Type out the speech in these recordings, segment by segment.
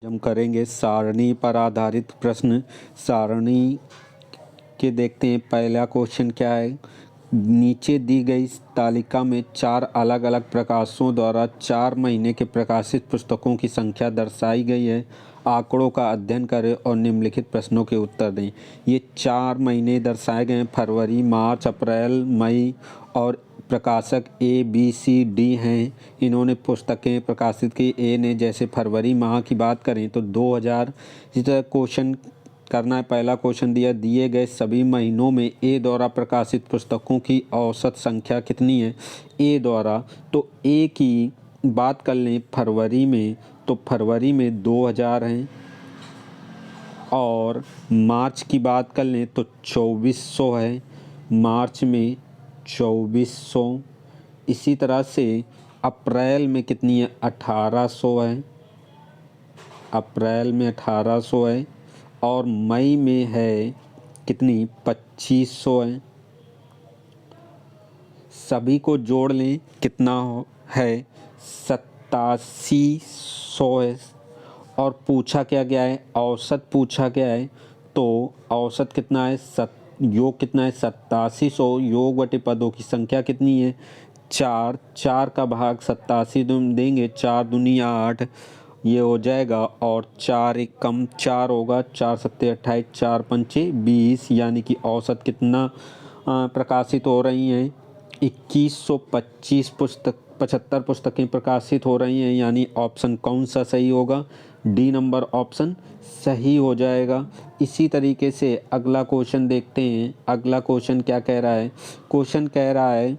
हम करेंगे सारणी पर आधारित प्रश्न। सारणी के देखते हैं पहला क्वेश्चन क्या है। नीचे दी गई तालिका में 4 अलग अलग प्रकाशकों द्वारा 4 महीने के प्रकाशित पुस्तकों की संख्या दर्शाई गई है। आंकड़ों का अध्ययन करें और निम्नलिखित प्रश्नों के उत्तर दें। ये 4 महीने दर्शाए गए हैं, फरवरी, मार्च, अप्रैल, मई, और प्रकाशक ए बी सी डी हैं। इन्होंने पुस्तकें प्रकाशित की। ए ने जैसे फरवरी माह की बात करें तो 2000। इसी तरह क्वेश्चन करना है। पहला क्वेश्चन दिए गए सभी महीनों में ए द्वारा प्रकाशित पुस्तकों की औसत संख्या कितनी है। ए द्वारा तो ए की बात कर लें फरवरी में, तो फरवरी में 2000 हैं, और मार्च की बात कर लें तो 2400 है, मार्च में 2400। इसी तरह से अप्रैल में कितनी है, 1800 है, अप्रैल में 1800 है, और मई में है कितनी, 2500 है। सभी को जोड़ लें कितना है, 8700 है। और पूछा क्या गया है, औसत पूछा गया है। तो औसत कितना है, योग कितना है, 8700। योग बटे पदों की संख्या कितनी है, 4। 4 का भाग 87 देंगे, 4 दूनी 8, ये हो जाएगा, और 4 एक कम 4 होगा, 4 सत्ते 28, 4 पंचे 20। यानी कि औसत कितना प्रकाशित हो रही हैं, 2125 पुस्तक 75 पुस्तकें प्रकाशित हो रही हैं। यानी ऑप्शन कौन सा सही होगा, डी नंबर ऑप्शन सही हो जाएगा। इसी तरीके से अगला क्वेश्चन देखते हैं। अगला क्वेश्चन क्या कह रहा है, क्वेश्चन कह रहा है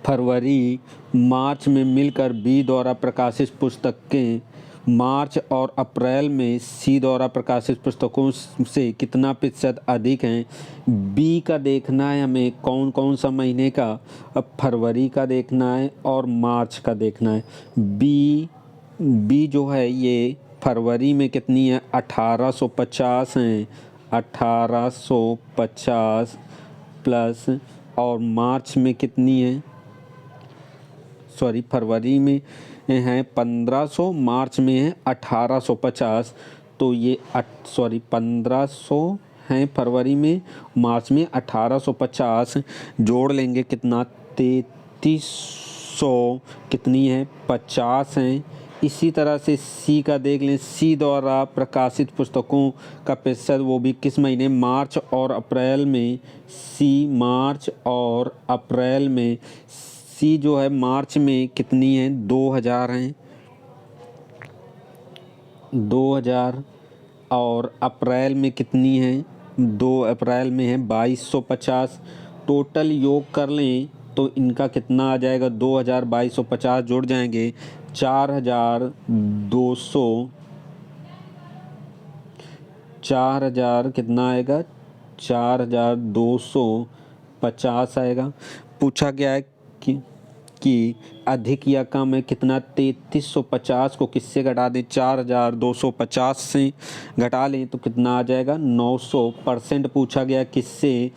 फरवरी मार्च में मिलकर बी द्वारा प्रकाशित पुस्तकें मार्च और अप्रैल में सी द्वारा प्रकाशित पुस्तकों से कितना प्रतिशत अधिक हैं। बी का देखना है हमें, कौन कौन सा महीने का, अब फरवरी का देखना है और मार्च का देखना है। बी जो है ये फरवरी में कितनी है, 1850 हैं, 1850 प्लस, और मार्च में कितनी है, सॉरी फरवरी में है 1500, मार्च में है 1850। तो ये 1500 हैं फरवरी में, मार्च में 1850। जोड़ लेंगे कितना, 3300 कितनी है, 50 हैं। इसी तरह से सी का देख लें, सी द्वारा प्रकाशित पुस्तकों का प्रतिशत, वो भी किस महीने, मार्च और अप्रैल में। सी मार्च और अप्रैल में, सी जो है मार्च में कितनी है, 2000 हैं, 2000, और अप्रैल में कितनी है, 2 अप्रैल में है 2250। टोटल योग कर लें तो इनका कितना आ जाएगा, 2000 2250 जुड़ जाएंगे, 4200, 4000 कितना आएगा, 4250 आएगा। पूछा गया है कि अधिक या कम है कितना, 3350 को किससे घटा दें, 4250 से घटा लें तो कितना आ जाएगा, 900%। पूछा गया किससे,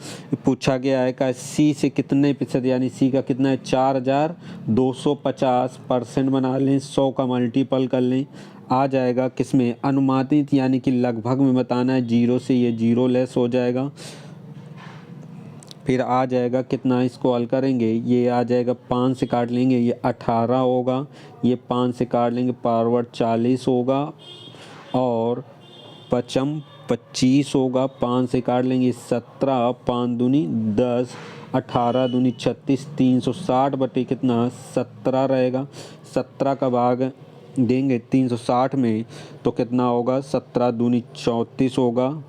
पूछा गया है का सी से कितने प्रतिशत, यानी सी का कितना है, 4250%। बना लें, 100 का मल्टीपल कर लें, आ जाएगा किसमें, अनुमानित, यानी कि लगभग में बताना है। 0 से ये 0 लेस हो जाएगा, फिर आ जाएगा कितना, इसको हल करेंगे, ये आ जाएगा 5 से काट लेंगे, ये 18 होगा, ये 5 से काट लेंगे, पावर 40 होगा, और पचम 25 होगा, 5 से काट लेंगे 17, 5 दूनी 10, 18 दूनी 36, 360 बटे कितना, 17 रहेगा। 17 का भाग देंगे 360 में तो कितना होगा, 17 दूनी 34 होगा,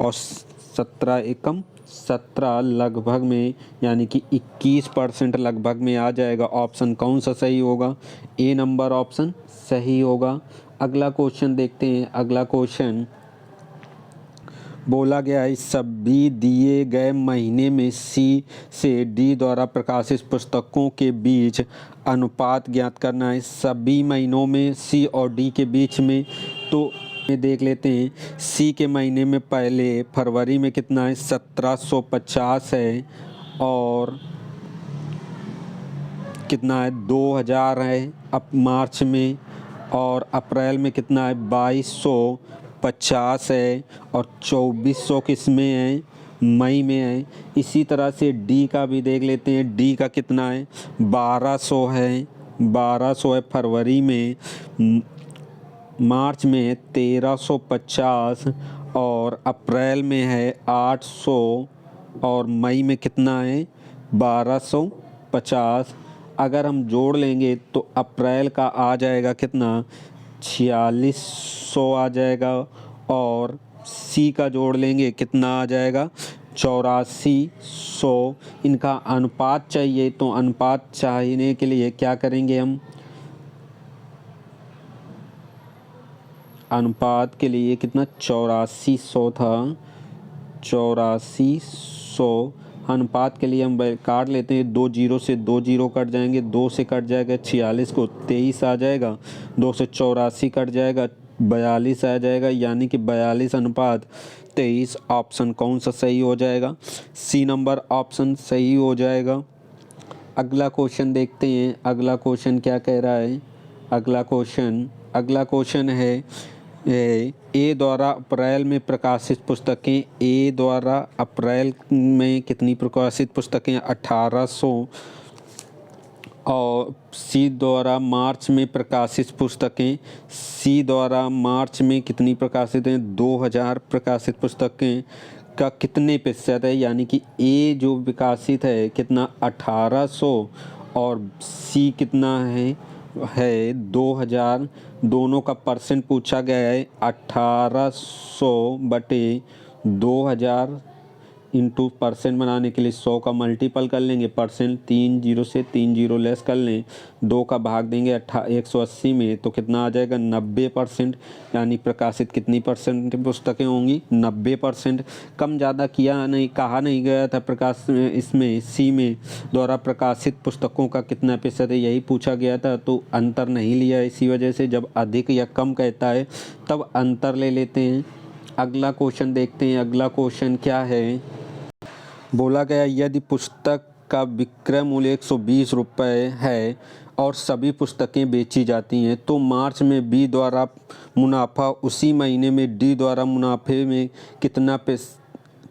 और 17 एकम 17 लगभग में, यानी कि 21% लगभग में आ जाएगा। ऑप्शन कौन सा सही होगा, ए नंबर ऑप्शन सही होगा। अगला क्वेश्चन देखते हैं। अगला क्वेश्चन बोला गया है सभी दिए गए महीने में सी से डी द्वारा प्रकाशित पुस्तकों के बीच अनुपात ज्ञात करना है। सभी महीनों में सी और डी के बीच में, तो देख लेते हैं। सी के महीने में पहले फरवरी में कितना है, 1750 है, और कितना है, 2000 है। अब मार्च में और अप्रैल में कितना है 2250 है और 2400 किस में है मई में है। इसी तरह से डी का भी देख लेते हैं, डी का कितना है 1200 है, 1200 है फरवरी में, मार्च में 1350 और अप्रैल में है 800 और मई में कितना है 1250। अगर हम जोड़ लेंगे तो अप्रैल का आ जाएगा कितना 4600 आ जाएगा और सी का जोड़ लेंगे कितना आ जाएगा 8400। इनका अनुपात चाहिए तो अनुपात चाहने के लिए क्या करेंगे हम, अनुपात के लिए कितना 8400 था, 8400 अनुपात के लिए हम काट लेते हैं, 2 जीरो से 2 जीरो कट जाएंगे, 2 से कट जाएगा 46 को 23 आ जाएगा, 2 से 84 कट जाएगा 42 आ जाएगा, यानी कि 42 अनुपात 23। ऑप्शन कौन सा सही हो जाएगा, सी नंबर ऑप्शन सही हो जाएगा। अगला क्वेश्चन देखते हैं, अगला क्वेश्चन क्या कह रहा है। अगला क्वेश्चन है ए द्वारा अप्रैल में प्रकाशित पुस्तकें, ए द्वारा अप्रैल में कितनी प्रकाशित पुस्तकें 1800 और सी द्वारा मार्च में प्रकाशित पुस्तकें, सी द्वारा मार्च में कितनी प्रकाशित हैं 2000 प्रकाशित पुस्तकें का कितने प्रतिशत है, यानी कि ए जो विकासित है कितना 1800 और सी कितना है 2000। दोनों का परसेंट पूछा गया है 1800 बटे 2000 इंटू परसेंट बनाने के लिए 100 का मल्टीपल कर लेंगे, परसेंट 3 जीरो से 3 जीरो लेस कर लें, 2 का भाग देंगे 180 में तो कितना आ जाएगा 90%। यानी प्रकाशित कितनी परसेंट पुस्तकें होंगी 90%। कम ज़्यादा कहा नहीं गया था प्रकाश इसमें सी में द्वारा प्रकाशित पुस्तकों का कितना प्रतिशत है, यही पूछा गया था तो अंतर नहीं लिया। इसी वजह से जब अधिक या कम कहता है तब अंतर ले लेते हैं। अगला क्वेश्चन देखते हैं, अगला क्वेश्चन क्या है। बोला गया यदि पुस्तक का विक्रय मूल्य 120 रुपये है और सभी पुस्तकें बेची जाती हैं तो मार्च में बी द्वारा मुनाफा उसी महीने में डी द्वारा मुनाफे में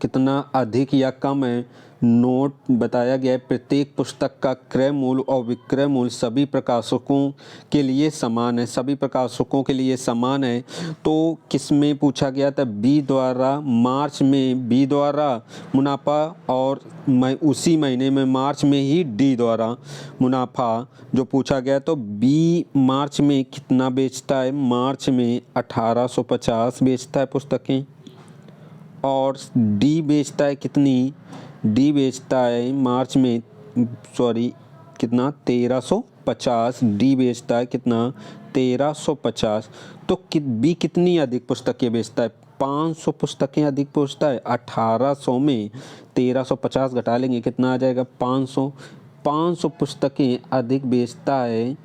कितना अधिक या कम है। नोट बताया गया है प्रत्येक पुस्तक का क्रय मूल्य और विक्रय मूल्य सभी प्रकाशकों के लिए समान है, सभी प्रकाशकों के लिए समान है। तो किस में पूछा गया था बी द्वारा मार्च में बी द्वारा मुनाफा और उसी महीने में मार्च में ही डी द्वारा मुनाफा जो पूछा गया। तो बी मार्च में कितना बेचता है, मार्च में 1850 बेचता है पुस्तकें और डी बेचता है कितनी, डी बेचता है मार्च में कितना 1350, डी बेचता है कितना 1350। तो बी कितनी अधिक पुस्तकें बेचता है 500 पुस्तकें अधिक बेचता है। 1800 में 1350 घटा लेंगे कितना आ जाएगा 500 पुस्तकें अधिक बेचता है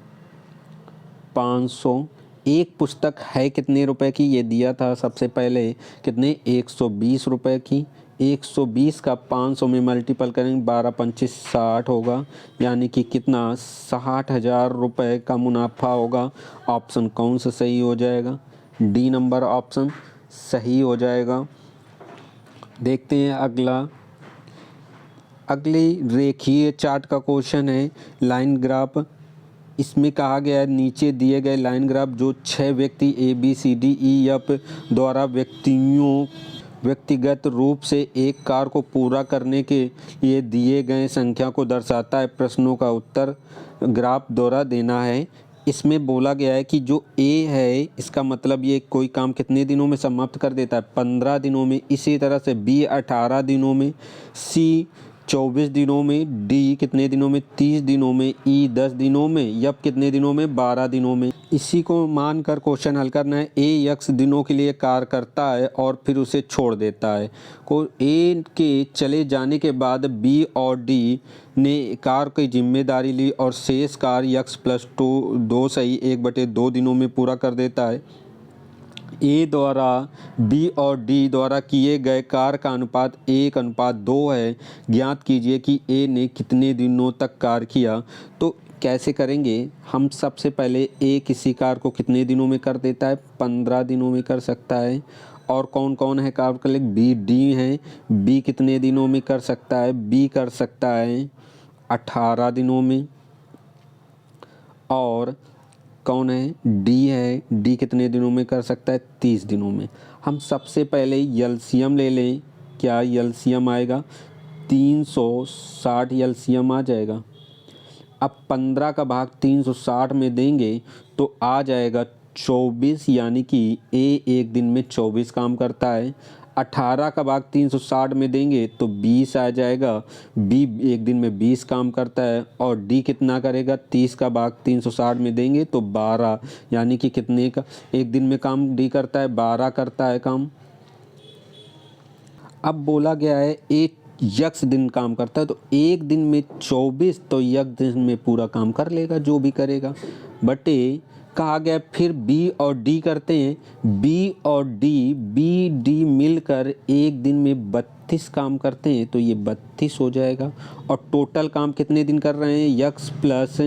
500। एक पुस्तक है कितने रुपए की ये दिया था सबसे पहले कितने 120 रुपए की, 120 का 500 में मल्टीपल करेंगे 12 25 60 होगा, यानी कि कितना 60,000 रुपये का मुनाफा होगा। ऑप्शन कौन सा सही हो जाएगा, डी नंबर ऑप्शन सही हो जाएगा। देखते हैं अगली रेखीय चार्ट का क्वेश्चन है लाइन ग्राफ। इसमें कहा गया है नीचे दिए गए लाइन ग्राफ जो 6 व्यक्ति ABCDEF द्वारा व्यक्तिगत रूप से एक कार्य को पूरा करने के लिए दिए गए संख्या को दर्शाता है। प्रश्नों का उत्तर ग्राफ द्वारा देना है। इसमें बोला गया है कि जो ए है इसका मतलब ये कोई काम कितने दिनों में समाप्त कर देता है 15 दिनों में, इसी तरह से बी 18 दिनों में, सी 24 दिनों में, डी कितने दिनों में 30 दिनों में, ई 10 दिनों में, यप कितने दिनों में 12 दिनों में। इसी को मानकर क्वेश्चन हल करना है। ए x दिनों के लिए कार्य करता है और फिर उसे छोड़ देता है। को ए के चले जाने के बाद बी और डी ने कार्य की जिम्मेदारी ली और शेष कार्य x+2 सही 1/2 दिनों में पूरा कर देता है। ए द्वारा बी और डी द्वारा किए गए कार्य का अनुपात 1:2 है। ज्ञात कीजिए कि ए ने कितने दिनों तक कार्य किया। तो कैसे करेंगे? हम सबसे पहले ए किसी कार को कितने दिनों में कर देता है? 15 दिनों में कर सकता है। और कौन कौन है कार के लिए? बी डी है, बी कितने दिनों में कर सकता है? बी कर सकता है 18 दिनों में। और कौन है? डी है, डी कितने दिनों में कर सकता है? 30 दिनों में। हम सबसे पहले एलसीएम ले लें। क्या एलसीएम आएगा? 360 एलसीएम आ जाएगा। अब 15 का भाग 360 में देंगे तो आ जाएगा 24, यानी कि ए एक दिन में 24 काम करता है। 18 का भाग 360 में देंगे तो 20 आ जाएगा, बी एक दिन में 20 काम करता है। और डी कितना करेगा? 30 का भाग 360 में देंगे तो 12, यानी कि कितने का एक दिन में काम डी करता है? 12 करता है काम। अब बोला गया है एक यक्ष दिन काम करता है, तो एक दिन में 24, तो यक्ष दिन में पूरा काम कर लेगा जो भी करेगा। बटे कहा गया फिर बी और डी करते हैं। बी और डी, बी डी मिलकर एक दिन में 32 काम करते हैं, तो ये 32 हो जाएगा। और टोटल काम कितने दिन कर रहे हैं? यक्ष प्लस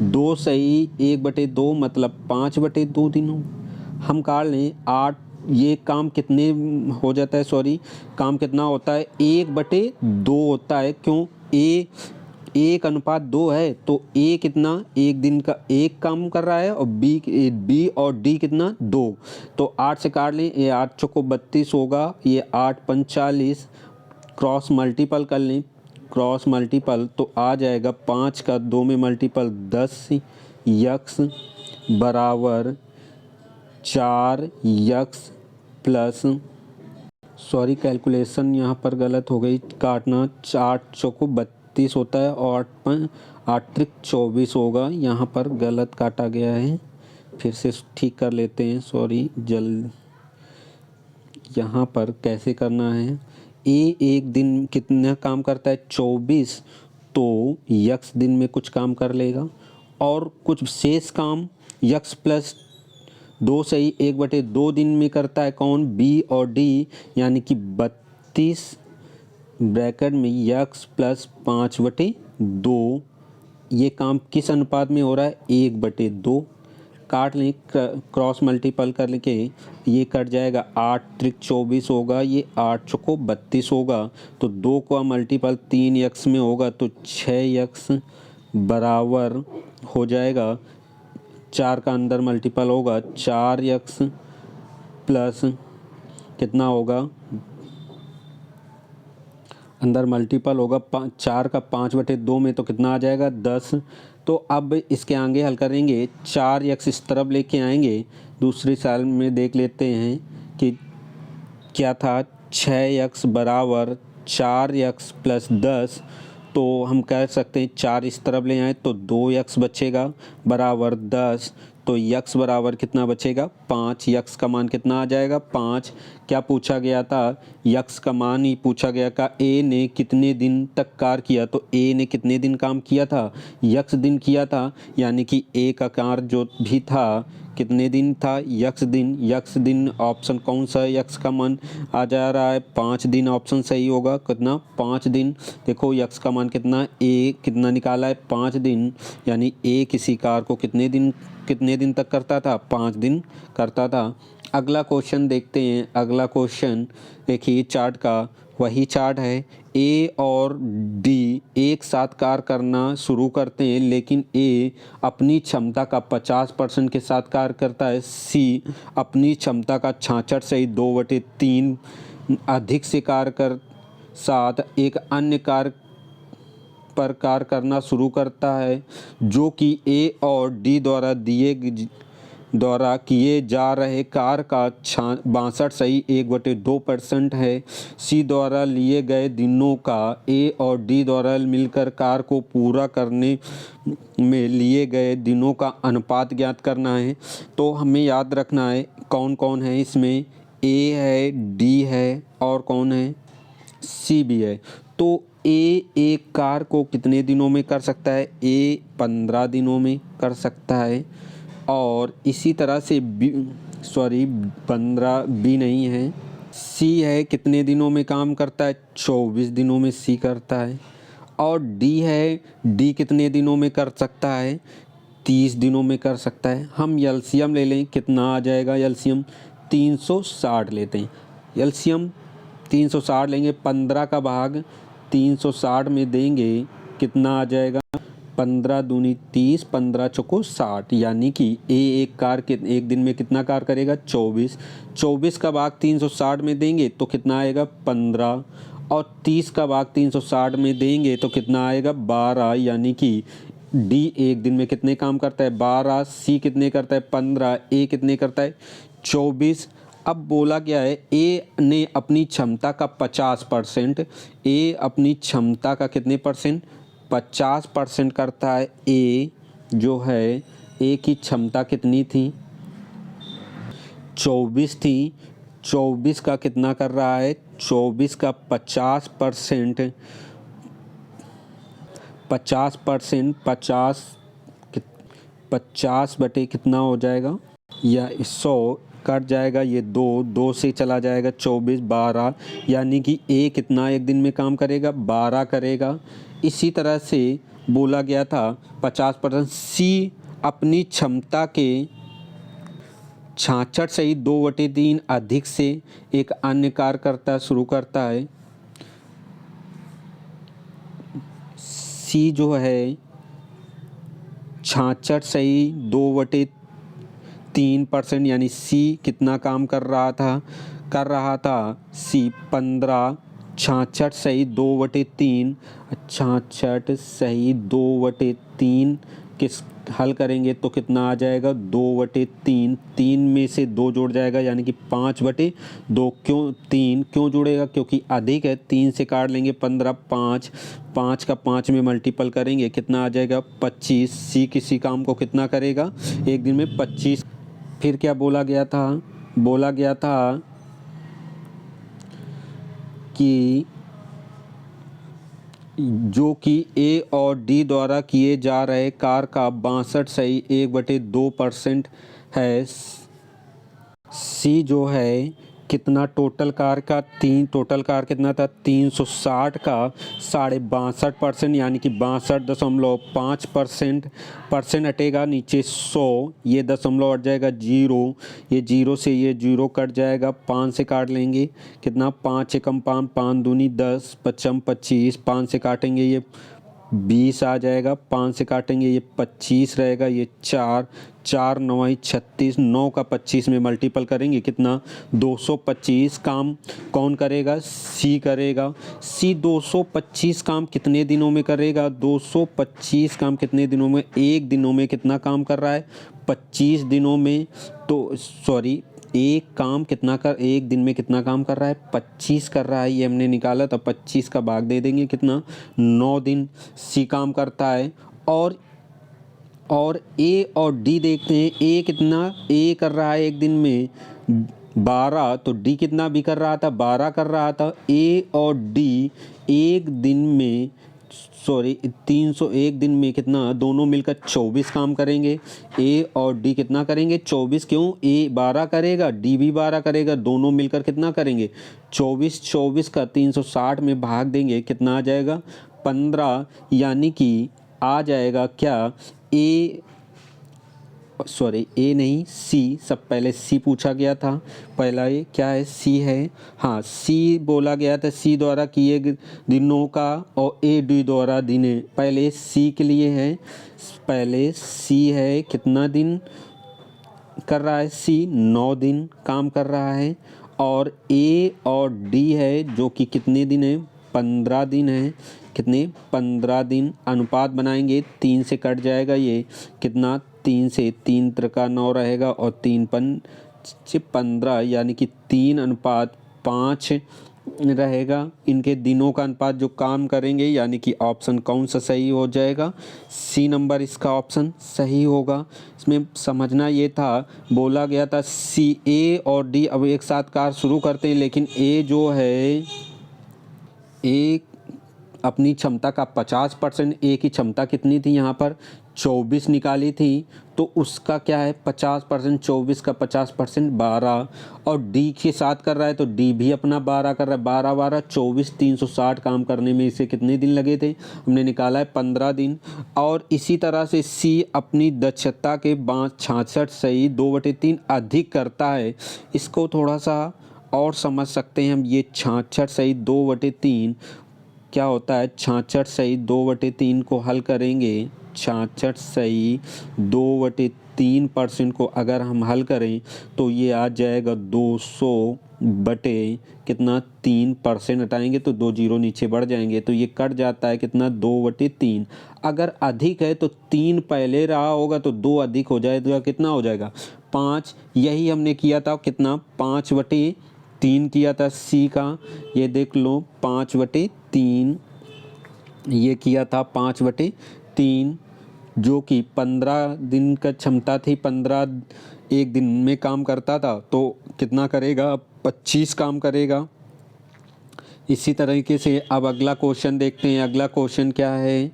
2 सही 1/2 मतलब 5/2 दिनों। हम काट लें 8, ये काम कितने हो जाता है? सॉरी, काम कितना होता है? 1/2 होता है। क्यों? ए 1:2 है, तो ए कितना एक दिन का एक काम कर रहा है, और बी और डी कितना? 2। तो 8 से काट लें, ये 8 चौको 32 होगा, ये 8 45, क्रॉस मल्टीपल कर लें, क्रॉस मल्टीपल तो आ जाएगा 5 का 2 में मल्टीपल 10 यक्स बराबर 4 यक्स प्लस, सॉरी कैलकुलेशन यहाँ पर गलत हो गई, काटना, 8 चौको 32 होता है और 8 त्रिक 24 होगा, यहाँ पर गलत काटा गया है। फिर से ठीक कर लेते हैं, सॉरी यहाँ पर कैसे करना है? ए एक दिन कितना काम करता है? 24, तो यक्स दिन में कुछ काम कर लेगा, और कुछ शेष काम यक्स प्लस 2 सही 1/2 दिन में करता है। कौन? बी और डी, यानी कि 32 ब्रैकेट में यक्स प्लस 5/2। ये काम किस अनुपात में हो रहा है? 1/2। काट लें, क्रॉस मल्टीपल कर के ये कट जाएगा, 8 त्रिक 24 होगा, ये 8 चौको 32 होगा, तो 2 का मल्टीपल 3 यक्स में होगा, तो 6 यक्स बराबर हो जाएगा, 4 का अंदर मल्टीपल होगा, 4 यक्स प्लस कितना होगा? अंदर मल्टीपल होगा 4 का 5/2 में, तो कितना आ जाएगा? 10। तो अब इसके आगे हल करेंगे, 4 यक्स इस तरफ लेके आएंगे, दूसरी साल में देख लेते हैं कि क्या था। 6 यक्स बराबर 4 यक्स प्लस 10, तो हम कह सकते हैं 4 इस तरफ ले आए तो 2 यक्स बचेगा बराबर 10, तो यक्स बराबर कितना बचेगा? 5। यक्स का मान कितना आ जाएगा? 5। क्या पूछा गया था? यक्स का मान ही पूछा गया का ए ने कितने दिन तक कार्य किया, तो ए ने कितने दिन काम किया था? यक्स दिन किया था, यानी कि ए का कार्य जो भी था कितने दिन था? यक्स दिन। यक्स दिन ऑप्शन कौन सा है? यक्स का मान आ जा रहा है 5 दिन, ऑप्शन सही होगा। कितना? 5 दिन। देखो यक्स का मान कितना, ए कितना निकाला है? 5 दिन, यानी ए किसी कार्य को कितने दिन तक करता था? 5 दिन करता था। अगला क्वेश्चन देखते हैं। अगला क्वेश्चन देखिए, चार्ट का वही चार्ट है। ए और डी एक साथ कार्य करना शुरू करते हैं, लेकिन ए अपनी क्षमता का 50% के साथ कार्य करता है। सी अपनी क्षमता का 66 से 2/3 अधिक से कार्य कर साथ एक अन्य कार्य पर कार्य करना शुरू करता है, जो कि ए और डी द्वारा किए जा रहे कार्य का 62 सही 1/2% है। सी द्वारा लिए गए दिनों का ए और डी द्वारा मिलकर कार्य को पूरा करने में लिए गए दिनों का अनुपात ज्ञात करना है। तो हमें याद रखना है कौन कौन है इसमें, ए है, डी है, और कौन है? सी भी है। तो ए एक कार्य को कितने दिनों में कर सकता है? ए 15 दिनों में कर सकता है। और इसी तरह से बी, सॉरी 15 बी नहीं है, सी है, कितने दिनों में काम करता है? 24 दिनों में सी करता है। और डी है, डी कितने दिनों में कर सकता है, 30 दिनों में कर सकता है। हम एलसीएम ले लें, कितना आ जाएगा एलसीएम, 360 लेते हैं। एलसीएम 360 लेंगे, 15 का भाग 360 में देंगे, कितना आ जाएगा, 15 दूनी 30, 15 चौको 60, यानी कि एक दिन में कितना कार करेगा, 24। 24 का भाग 360 में देंगे तो कितना आएगा, 15, और 30 का भाग 360 में देंगे तो कितना आएगा, 12, यानी कि डी एक दिन में कितने काम करता है, 12, सी कितने करता है, 15, ए कितने करता है, 24। अब बोला गया है ए ने अपनी क्षमता का 50%, ए अपनी क्षमता का कितने परसेंट, 50% करता है। ए जो है, ए की क्षमता कितनी थी, 24 थी, 24 का कितना कर रहा है, 24 का 50%, 50%, 50 बटे कितना हो जाएगा, या 100 कट जाएगा, ये दो से चला जाएगा, 24, 12, यानी कि ए कितना एक दिन में काम करेगा, 12 करेगा। इसी तरह से बोला गया था 50%, सी अपनी क्षमता के 66 से ही 2/3 अधिक से एक अन्य कार्य करता शुरू करता है। सी जो है 66 से ही 2/3%, यानी सी कितना काम कर रहा था सी 15, 66 से ही 2/3, 66 से ही 2/3 किस हल करेंगे तो कितना आ जाएगा, 2/3, 3 में से 2 जुड़ जाएगा, यानी कि 5/2। क्यों 3 क्यों जुड़ेगा, क्योंकि अधिक है, 3 से काट लेंगे 15, 5 का 5 में मल्टीपल करेंगे, कितना आ जाएगा, 25। सी किसी काम को कितना करेगा, एक दिन में 25। फिर क्या बोला गया था कि जो कि ए और डी द्वारा किए जा रहे कार्य का 62.1/2% है। सी जो है कितना टोटल कार्य कितना था, 360 का 62.5%, यानी कि 62.5% हटेगा नीचे 100, ये दशमलव हट जाएगा 0, ये 0 से ये 0 कट जाएगा, 5 से काट लेंगे, कितना, 5 एकम 5, 5 दूनी 10, 55 25, 5 से काटेंगे ये 20 आ जाएगा, 5 से काटेंगे ये 25 रहेगा, ये 4, 4 9 36, 9 का 25 में मल्टीपल करेंगे, कितना, 225। काम कौन करेगा, सी करेगा। सी 225 काम कितने दिनों में करेगा, 225 काम कितने दिनों में, एक दिनों में कितना काम कर रहा है, 25 दिनों में, तो सॉरी, एक दिन में कितना काम कर रहा है, 25 कर रहा है, ये हमने निकाला था, 25 का भाग दे देंगे, कितना, 9 दिन सी काम करता है। और ए और डी देखते हैं, ए कर रहा है एक दिन में 12, तो डी कितना भी कर रहा था, 12 कर रहा था। ए और डी एक दिन में 301 दिन में कितना, दोनों मिलकर 24 काम करेंगे। ए और डी कितना करेंगे, 24, क्यों, ए 12 करेगा, डी भी 12 करेगा, दोनों मिलकर कितना करेंगे, 24। 24 का 360 में भाग देंगे, कितना आ जाएगा, 15, यानी कि आ जाएगा क्या, ए नहीं, सी, सब पहले सी पूछा गया था, पहला ये क्या है, सी है, हाँ, सी बोला गया था सी द्वारा किए दिनों का, और ए डी द्वारा दिने, पहले सी के लिए है, पहले सी है कितना दिन कर रहा है, सी 9 दिन काम कर रहा है, और ए और डी है जो कि कितने दिन है, 15 दिन है, कितने, 15 दिन। अनुपात बनाएंगे, 3 से कट जाएगा ये, कितना, 3 से 3 त्रिका 9 रहेगा, और 3 पंच 15, यानी कि 3:5 रहेगा। इनके दिनों का अनुपात जो काम करेंगे, यानी कि ऑप्शन कौन सा सही हो जाएगा, सी नंबर इसका ऑप्शन सही होगा। इसमें समझना ये था, बोला गया था सी, ए और डी अब एक साथ कार्य शुरू करते हैं, लेकिन ए जो है, ए अपनी क्षमता का 50%, ए की क्षमता कितनी थी यहाँ पर, 24 निकाली थी तो उसका क्या है 50%, 24 का 50% 12, और डी के साथ कर रहा है तो डी भी अपना 12 कर रहा है, 12 12 24, 360 काम करने में इसे कितने दिन लगे थे, हमने निकाला है 15 दिन। और इसी तरह से सी अपनी दक्षता के 66 सही 2/3 अधिक करता है। इसको थोड़ा सा और समझ सकते हैं हम, ये 66 सही 2/3 क्या होता है, 66 सही 2/3 को हल करेंगे, 66 सही 2/3% को अगर हम हल करें तो ये आ जाएगा 200 बटे कितना 3%, हटाएंगे तो 2 जीरो नीचे बढ़ जाएंगे तो ये कट जाता है कितना 2/3। अगर अधिक है तो 3 पहले रहा होगा तो 2 अधिक हो जाएगा, कितना हो जाएगा 5। यही हमने किया था कितना 5/3 किया था सी का, ये देख लो 5/3 ये किया था 5/3, जो कि 15 दिन का क्षमता थी, 15 एक दिन में काम करता था तो कितना करेगा 25 काम करेगा। इसी तरीके से अब अगला क्वेश्चन देखते हैं। अगला क्वेश्चन क्या है,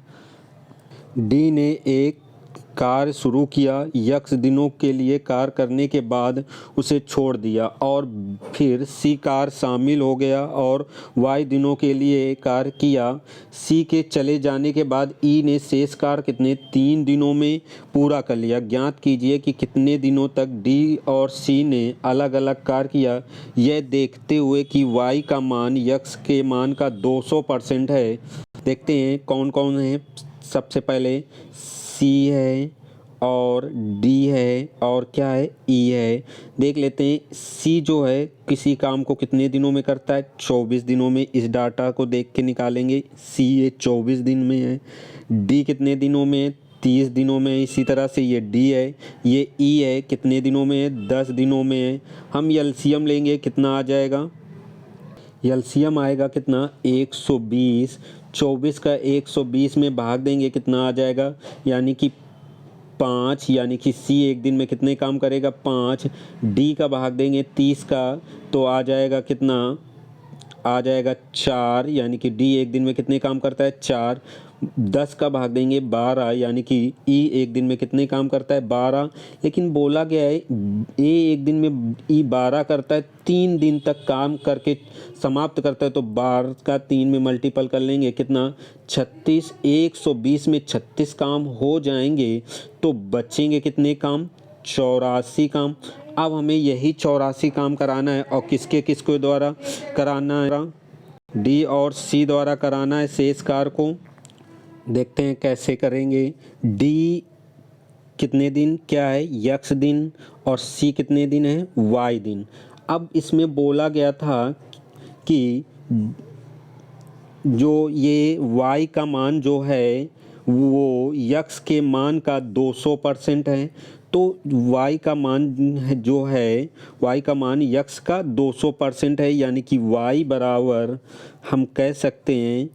डी ने एक कार्य शुरू किया, यक्स दिनों के लिए कार्य करने के बाद उसे छोड़ दिया, और फिर सी कार्य शामिल हो गया और वाई दिनों के लिए कार्य किया। सी के चले जाने के बाद ई ने शेष कार्य कितने 3 दिनों में पूरा कर लिया। ज्ञात कीजिए कि कितने दिनों तक डी और सी ने अलग अलग कार्य किया, यह देखते हुए कि वाई का मान यक्स के मान का 200% है। देखते हैं कौन कौन है। सबसे पहले सी है और डी है और क्या है ई है। देख लेते हैं सी जो है किसी काम को कितने दिनों में करता है 24 दिनों में। इस डाटा को देख के निकालेंगे, सी ये 24 दिन में है, डी कितने दिनों में है 30 दिनों में। इसी तरह से ये डी है, ये ई है कितने दिनों में है 10 दिनों में है। हम एलसीएम लेंगे कितना आ जाएगा, एलसीएम आएगा कितना 120, 24 का 120 में भाग देंगे कितना आ जाएगा, यानी कि 5, यानी कि सी एक दिन में कितने काम करेगा 5। डी का भाग देंगे 30 का तो आ जाएगा कितना, आ जाएगा 4, यानी कि डी एक दिन में कितने काम करता है 4। 10 का भाग देंगे 12, यानी कि ई एक दिन में कितने काम करता है 12। लेकिन बोला गया है ए एक दिन में ई 12 करता है, 3 दिन तक काम करके समाप्त करता है, तो 12 का 3 में मल्टीपल कर लेंगे कितना 36। 120 में 36 काम हो जाएंगे तो बचेंगे कितने काम 84 काम। अब हमें यही 84 काम कराना है और किसके किसके द्वारा कराना है, डी और सी द्वारा कराना है शेष कार्य को। देखते हैं कैसे करेंगे। डी कितने दिन क्या है यक्स दिन और सी कितने दिन है वाई दिन। अब इसमें बोला गया था कि जो ये y का मान जो है वो यक्स के मान का 200% है, तो y का मान जो है y का मान यक्स का 200% है, यानी कि y बराबर हम कह सकते हैं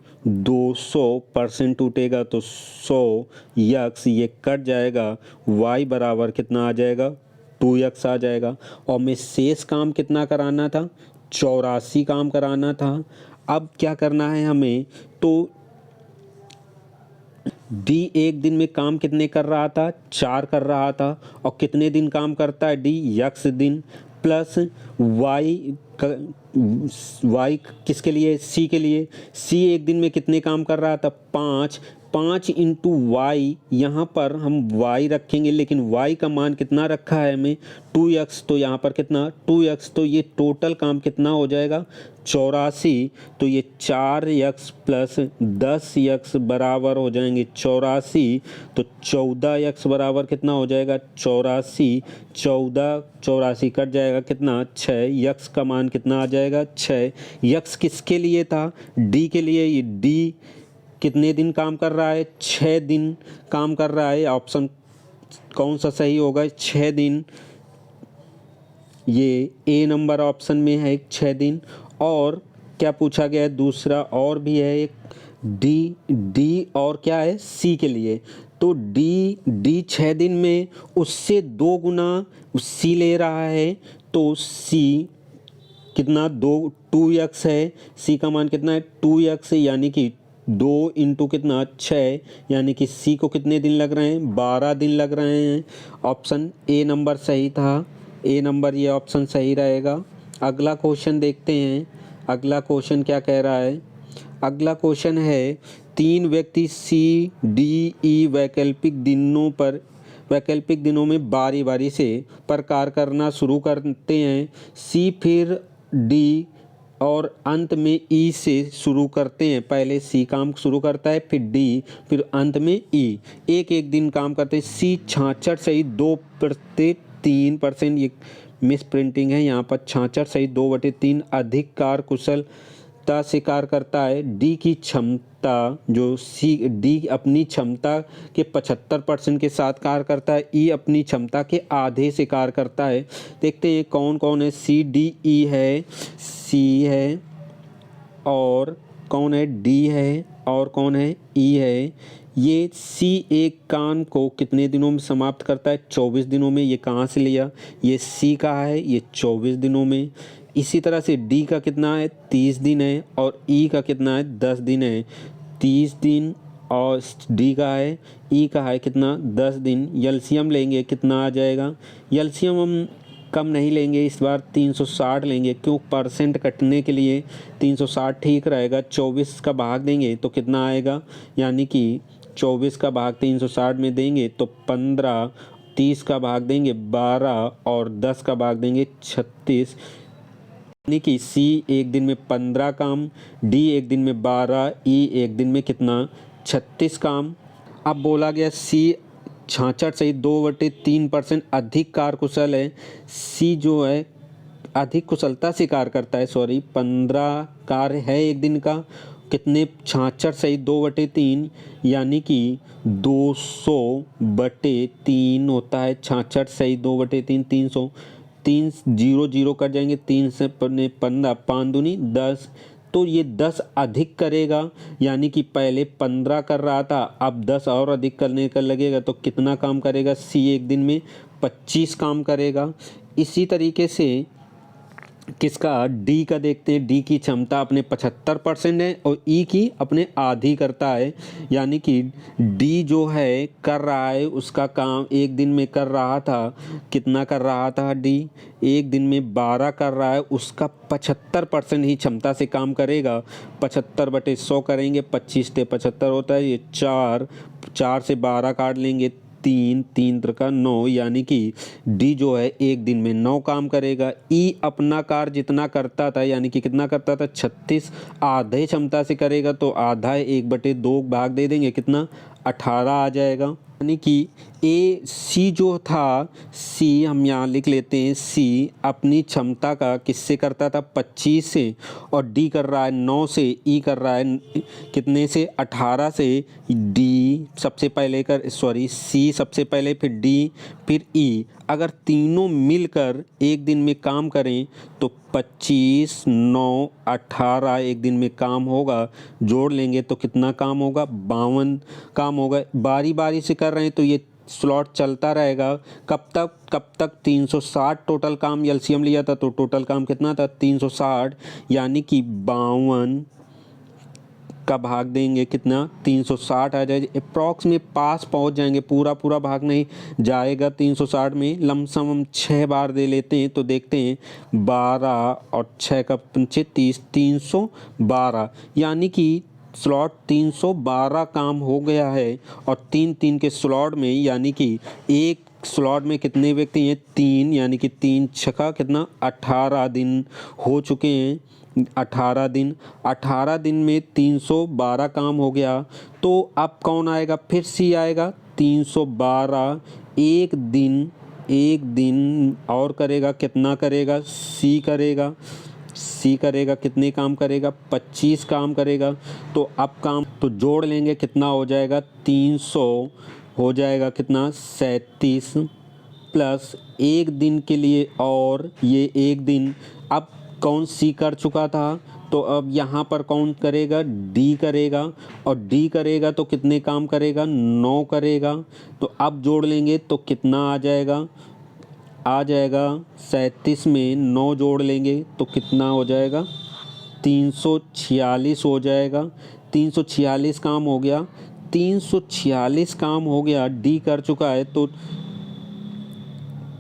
200% टूटेगा तो 100 यक्स, ये कट जाएगा, y बराबर कितना आ जाएगा 2x आ जाएगा। और मैं शेष काम कितना कराना था 84 काम कराना था। अब क्या करना है हमें, तो डी एक दिन में काम कितने कर रहा था 4 कर रहा था, और कितने दिन काम करता है डी यक्स दिन, प्लस वाई वाई किसके लिए सी के लिए, सी एक दिन में कितने काम कर रहा था 5। 5 इंटू वाई, यहाँ पर हम वाई रखेंगे लेकिन वाई का मान कितना रखा है हमें 2x, तो यहाँ पर कितना 2x, तो ये टोटल काम कितना हो जाएगा 84। तो ये 4x प्लस 10x बराबर हो जाएंगे 84, तो 14x बराबर कितना हो जाएगा 84। 14 84 कट जाएगा कितना 6, यक्स का मान कितना आ जाएगा 6। यक्स किसके लिए था डी के लिए, ये डी कितने दिन काम कर रहा है 6 दिन काम कर रहा है। ऑप्शन कौन सा सही होगा 6 दिन, ये ए नंबर ऑप्शन में है 6 दिन। और क्या पूछा गया है दूसरा और भी है एक डी और क्या है सी के लिए, तो डी 6 दिन में उससे 2 गुना सी ले रहा है, तो सी कितना 2x है, सी का मान कितना है 2x, यानी कि 2 इंटू कितना 6, यानी कि सी को कितने दिन लग रहे हैं, 12 दिन लग रहे हैं। ऑप्शन ए नंबर सही था, ए नंबर ये ऑप्शन सही रहेगा। अगला क्वेश्चन देखते हैं, अगला क्वेश्चन क्या कह रहा है। अगला क्वेश्चन है 3 व्यक्ति सी डी ई वैकल्पिक दिनों में बारी बारी से प्रकार करना शुरू करते हैं। सी फिर डी और अंत में ई से शुरू करते हैं। पहले सी काम शुरू करता है, फिर डी, फिर अंत में ई। एक एक दिन काम करते हैं। सी 66 सही 2/3%, ये मिस प्रिंटिंग है यहाँ पर, 66 सही 2/3 अधिक कार्यकुशलता से कार्य करता है। डी की क्षमता जो डी अपनी क्षमता के 75% के साथ कार्य करता है। ई अपनी क्षमता के आधे से कार्य करता है। देखते हैं कौन कौन है। सी डी ई है, सी है, और कौन है, डी है, और कौन है, ई है। ये सी एक काम को कितने दिनों में समाप्त करता है, 24 दिनों में। ये कहाँ से लिया, ये सी का है, ये 24 दिनों में। इसी तरह से डी का कितना है, 30 दिन है, और ई का कितना है, 10 दिन है। 30 दिन और डी का है, ई का है कितना, 10 दिन। एलसीएम लेंगे कितना आ जाएगा, एलसीएम हम कम नहीं लेंगे इस बार, 360 लेंगे, क्यों, परसेंट कटने के लिए 360 ठीक रहेगा। 24 का भाग देंगे तो कितना आएगा, यानी कि 24 का भाग 360 में देंगे तो 15, 30 का भाग देंगे 12, और 10 का भाग देंगे 36, यानी कि सी एक दिन में 15 काम, डी एक दिन में 12, ई एक दिन में कितना, 36 काम। अब बोला गया सी 66 सही 2/3% अधिक कार्यकुशल है। सी जो है अधिक कुशलता से कार्य करता है, 15 कार्य है एक दिन का, कितने, 66 सही 2/3, यानी कि 200/3 होता है। 66 सही 2/3, 300, 3 0 0 कट जाएंगे, 3 से 15, 5 दूनी 10, तो ये 10 अधिक करेगा, यानी कि पहले 15 कर रहा था, अब 10 और अधिक करने का लगेगा, तो कितना काम करेगा, सी एक दिन में 25 काम करेगा। इसी तरीके से किसका, डी का देखते हैं। डी की क्षमता अपने 75% है और ई की अपने आधी करता है, यानी कि डी जो है कर रहा है उसका काम एक दिन में कर रहा था, कितना कर रहा था, डी एक दिन में 12 कर रहा है, उसका 75% ही क्षमता से काम करेगा। 75/100 करेंगे, 25 से 75 होता है, ये 4 से 12 काट लेंगे, 3 3 का 9, यानी कि डी जो है एक दिन में 9 काम करेगा। ई अपना कार्य जितना करता था, यानी कि कितना करता था, 36 आधे क्षमता से करेगा, तो आधा 1/2 भाग दे देंगे, कितना, 18 आ जाएगा। यानी कि ए सी जो था, सी हम यहाँ लिख लेते हैं, सी अपनी क्षमता का किससे करता था, 25 से, और डी कर रहा है 9 से, ई कर रहा है कितने से, 18 से। डी सबसे पहले सी सबसे पहले, फिर डी, फिर ई। अगर तीनों मिलकर एक दिन में काम करें तो 25, 9, 18 एक दिन में काम होगा। जोड़ लेंगे तो कितना काम होगा, 52 काम होगा। बारी बारी से कर रहे हैं तो ये स्लॉट चलता रहेगा, कब तक 360 टोटल काम, एलसीएम लिया था तो टोटल काम कितना था, 360, यानी कि 52 का भाग देंगे, कितना, 360 आ जाएगा। अप्रॉक्स में पास पहुंच जाएंगे, पूरा भाग नहीं जाएगा 360 में। लमसम हम 6 बार दे लेते हैं तो देखते हैं, 12 और 6 का 30, 312, यानी कि स्लॉट 312 काम हो गया है। और 3 के स्लॉट में, यानी कि एक स्लॉट में कितने व्यक्ति हैं, 3, यानी कि 3 छका कितना, 18 दिन हो चुके हैं। 18 दिन में 312 काम हो गया। तो अब कौन आएगा, फिर सी आएगा, 312 एक दिन और करेगा, कितना करेगा, सी करेगा कितने काम करेगा, 25 काम करेगा। तो अब काम तो जोड़ लेंगे, कितना हो जाएगा, 300 हो जाएगा, कितना, 37, प्लस एक दिन के लिए, और ये एक दिन अब कौन सी कर चुका था, तो अब यहाँ पर कौन करेगा, डी करेगा, और डी करेगा तो कितने काम करेगा, 9 करेगा। तो अब जोड़ लेंगे तो कितना आ जाएगा, 37 में 9 जोड़ लेंगे तो कितना हो जाएगा, 346 हो जाएगा। 346 काम हो गया, 346 काम हो गया, डी कर चुका है तो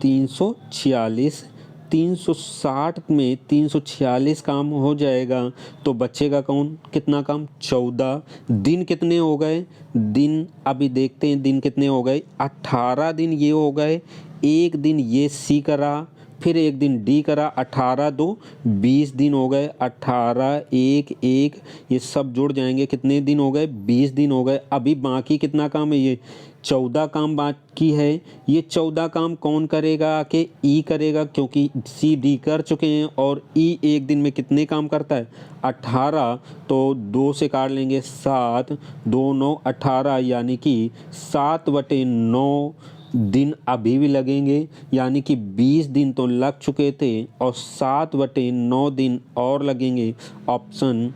346, 360 में 346 काम हो जाएगा तो बचेगा कौन, कितना काम, 14। दिन कितने हो गए, दिन अभी देखते हैं दिन कितने हो गए, 18 दिन ये हो गए, एक दिन ये सी करा, फिर एक दिन डी करा, 18 दो 20 दिन हो गए, 18 एक एक ये सब जुड़ जाएंगे, कितने दिन हो गए, 20 दिन हो गए। अभी बाकी कितना काम है, ये 14 काम बाकी है। ये 14 काम कौन करेगा, कि ई करेगा, क्योंकि सी डी कर चुके हैं और ई एक दिन में कितने काम करता है, 18। तो 2 से काट लेंगे 7, 2 9 18, यानी कि 7/9 दिन अभी भी लगेंगे, यानी कि 20 दिन तो लग चुके थे और 7/9 दिन और लगेंगे। ऑप्शन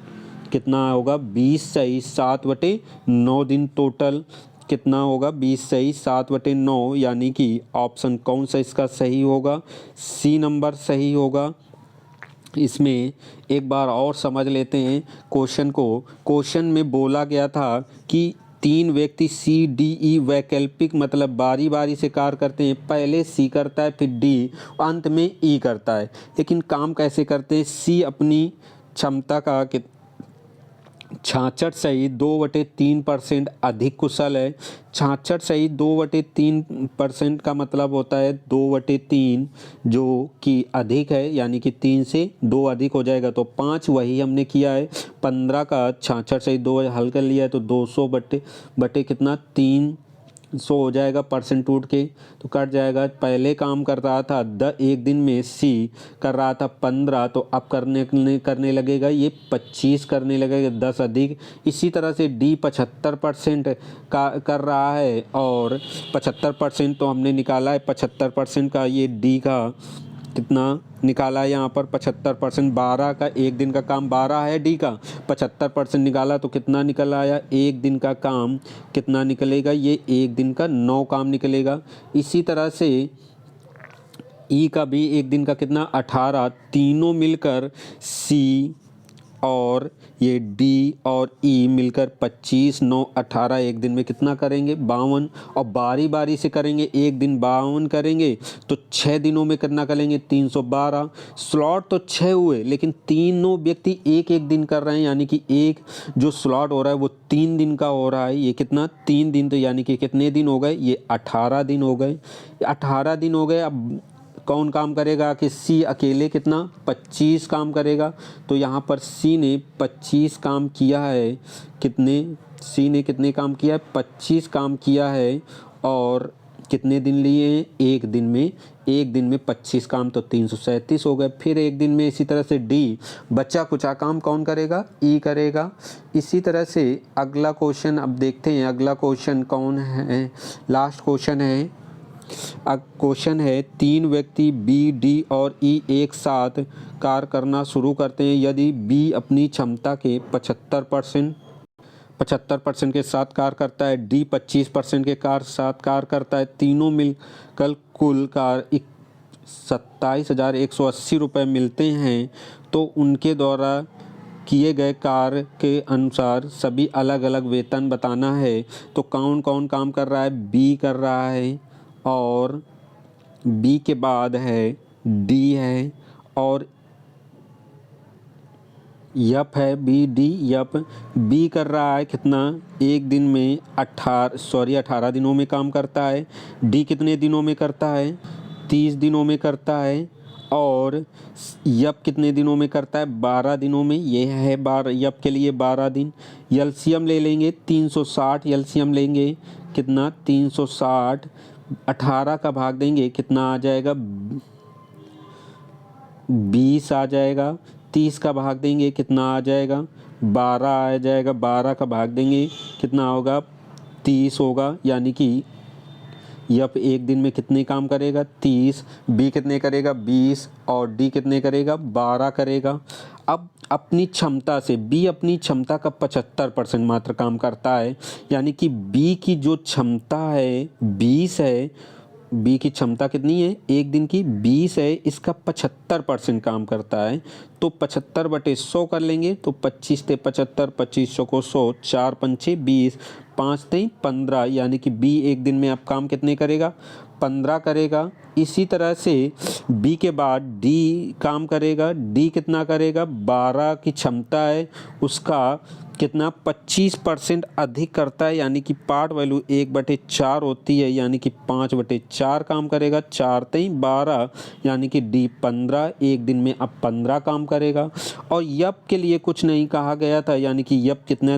कितना होगा, 20 सही, 7/9 दिन टोटल कितना होगा, 20 सही 7/9, यानी कि ऑप्शन कौन सा इसका सही होगा, सी नंबर सही होगा। इसमें एक बार और समझ लेते हैं क्वेश्चन को। क्वेश्चन में बोला गया था कि 3 व्यक्ति सी डी ई वैकल्पिक मतलब बारी बारी से कार्य करते हैं, पहले सी करता है फिर डी, अंत में ई करता है। लेकिन काम कैसे करते हैं, सी अपनी क्षमता का 66 सही 2/3% अधिक कुशल है। 66 सही 2/3% का मतलब होता है 2/3 जो कि अधिक है, यानी कि 3 से 2 अधिक हो जाएगा तो 5, वही हमने किया है। 15 का 66 सही 2 हल कर लिया है तो 200 बटे कितना 300 हो जाएगा, परसेंट टूट के तो कट जाएगा। पहले काम कर रहा था एक दिन में सी कर रहा था 15, तो अब करने लगेगा ये 25 करने लगेगा, 10 अधिक। इसी तरह से डी 75% का कर रहा है और 75% तो हमने निकाला है, 75% का ये डी का कितना निकाला है यहाँ पर 75%, 12 का एक दिन का काम 12 है, डी का 75% निकाला तो कितना निकल आया, एक दिन का काम कितना निकलेगा, ये एक दिन का 9 काम निकलेगा। इसी तरह से ई का भी एक दिन का कितना 18, तीनों मिलकर सी और ये डी और ई मिलकर 25 9 18 एक दिन में कितना करेंगे 52, और बारी बारी से करेंगे, एक दिन 52 करेंगे तो 6 दिनों में कितना करेंगे 312। स्लॉट तो 6 हुए लेकिन तीनों व्यक्ति एक एक दिन कर रहे हैं, यानी कि एक जो स्लॉट हो रहा है वो 3 दिन का हो रहा है। ये कितना 3 दिन, तो यानी कि कितने दिन हो गए, ये 18 दिन हो गए, 18 दिन हो गए। अब कौन काम करेगा, कि सी अकेले कितना 25 काम करेगा, तो यहाँ पर सी ने 25 काम किया है। सी ने कितने काम किया है, 25 काम किया है और कितने दिन लिए हैं, एक दिन में 25 काम तो 337 हो गए। फिर एक दिन में इसी तरह से डी बच्चा कुचा काम कौन करेगा, ई करेगा। इसी तरह से अगला क्वेश्चन अब देखते हैं, अगला क्वेश्चन कौन है, लास्ट क्वेश्चन है। अब क्वेश्चन है 3 व्यक्ति बी डी और ई एक साथ कार्य करना शुरू करते हैं। यदि बी अपनी क्षमता के 75% के साथ कार्य करता है, डी 25% के साथ कार्य करता है, तीनों मिलकर कुल कार्य 27,180 रुपये मिलते हैं, तो उनके द्वारा किए गए कार्य के अनुसार सभी अलग अलग वेतन बताना है। तो कौन कौन काम कर रहा है, बी कर रहा है और बी के बाद है डी है और यप है, बी डी यप। बी कर रहा है कितना, एक दिन में 18 दिनों में काम करता है। डी कितने दिनों में करता है, 30 दिनों में करता है। और यप कितने दिनों में करता है, 12 दिनों में। ये है 12, यप के लिए 12 दिन। एलसीएम ले लेंगे 360, एलसीएम लेंगे कितना 360, 18 का भाग देंगे कितना आ जाएगा 20 आ जाएगा। 30 का भाग देंगे कितना आ जाएगा 12 आ जाएगा। 12 का भाग देंगे कितना होगा 30 होगा, यानी कि यप एक दिन में कितने काम करेगा 30, बी कितने करेगा 20 और डी कितने करेगा 12 करेगा। अब अपनी क्षमता से बी अपनी क्षमता का 75% मात्र काम करता है, यानी कि बी की जो क्षमता है 20 है बी की क्षमता कितनी है, एक दिन की 20 है, इसका 75% काम करता है, तो 75/100 कर लेंगे, तो 25 ते 75, 2500 को 100, 4 पंचे 20, 5 ते 15, यानी कि बी एक दिन में अब काम कितने करेगा, 15 करेगा। इसी तरह से बी के बाद डी काम करेगा, डी कितना करेगा, 12 की क्षमता है, उसका कितना 25% अधिक करता है, यानी कि पार्ट वैल्यू 1/4 होती है, यानी कि 5/4 काम करेगा, 4 तेई 12, यानी कि डी 15 एक दिन में अब 15 काम करेगा। और यप के लिए कुछ नहीं कहा गया था, यानी कि यप कितना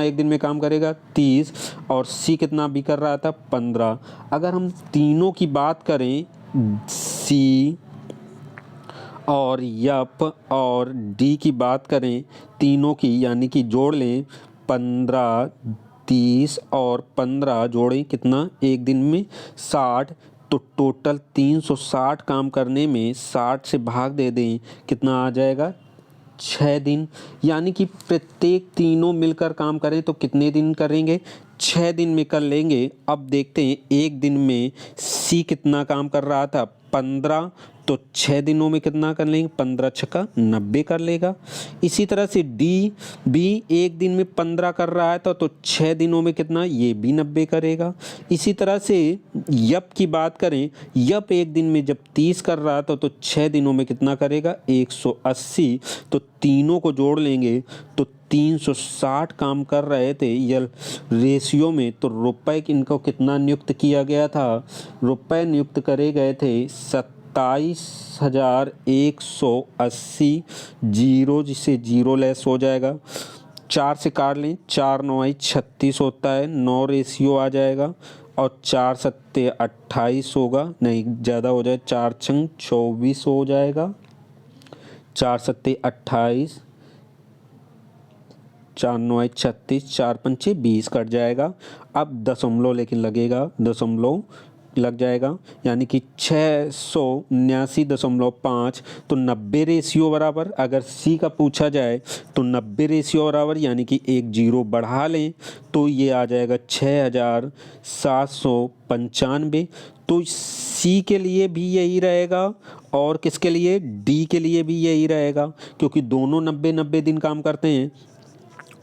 एक दिन में काम करेगा, 30, और सी कितना भी कर रहा था, 15। अगर हम तीनों की बात करें, सी और यप और डी की बात करें तीनों की, यानी कि जोड़ लें 15, 30 और 15 जोड़ें कितना, एक दिन में 60, तो टोटल 360 काम करने में 60 से भाग दे दें, कितना आ जाएगा, 6 दिन। यानी कि प्रत्येक तीनों मिलकर काम करें तो कितने दिन करेंगे, 6 दिन में कर लेंगे। अब देखते हैं एक दिन में सी कितना काम कर रहा था, 15, तो 6 दिनों में कितना कर लेंगे, 15 छक्का 90 कर लेगा। इसी तरह से डी भी एक दिन में 15 कर रहा है तो 6 दिनों में कितना, ये भी 90 करेगा। इसी तरह से यप की बात करें, यप एक दिन में जब 30 कर रहा था तो 6 दिनों में कितना करेगा, 180, तो तीनों को जोड़ लेंगे तो 360 काम कर रहे थे ये रेशियो में। तो रुपए इनको कितना नियुक्त किया गया था, रुपए नियुक्त करे गए थे 27,180, जीरो जिसे जीरो लेस हो जाएगा, 4 से काट लें, 4 9 36 होता है, 9 रेशियो आ जाएगा, और 4 सत्ते 28 होगा, नहीं ज़्यादा हो जाए, 4 छंग 24 हो जाएगा, 4 सत्ते 28, 4 9 36, 4 पंचे 20 कट जाएगा। अब दशमलव लेकिन लगेगा, दशमलव लग जाएगा, यानी कि 679.5, तो 90 रेशियो बराबर, अगर सी का पूछा जाए तो 90 रेशियो बराबर, यानी कि एक जीरो बढ़ा लें तो ये आ जाएगा 6,795। तो सी के लिए भी यही रहेगा और किसके लिए, डी के लिए भी यही रहेगा, क्योंकि दोनों 90-90 दिन काम करते हैं।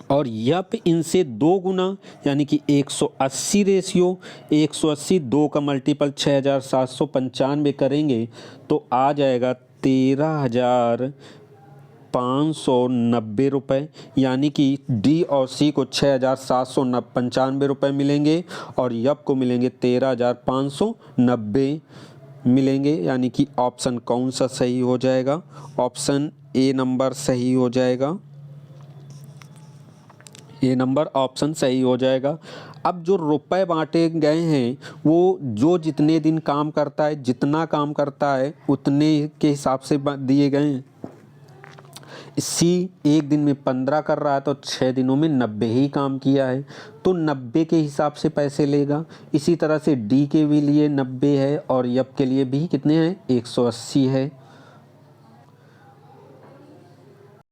और यप इनसे 2 गुना, यानी कि 180 रेशियो, 180 2 का मल्टीपल 6,795 करेंगे तो आ जाएगा 13,590 रुपये, यानी कि डी और सी को 6,795 रुपये मिलेंगे और यप को मिलेंगे 13,590 मिलेंगे। यानी कि ऑप्शन कौन सा सही हो जाएगा, ऑप्शन ए नंबर सही हो जाएगा, ये नंबर ऑप्शन सही हो जाएगा। अब जो रुपए बांटे गए हैं वो जो जितने दिन काम करता है, जितना काम करता है उतने के हिसाब से दिए गए हैं। सी एक दिन में 15 कर रहा है तो 6 दिनों में 90 ही काम किया है, तो 90 के हिसाब से पैसे लेगा। इसी तरह से डी के भी लिए 90 है और यप के लिए भी कितने हैं, 180 है।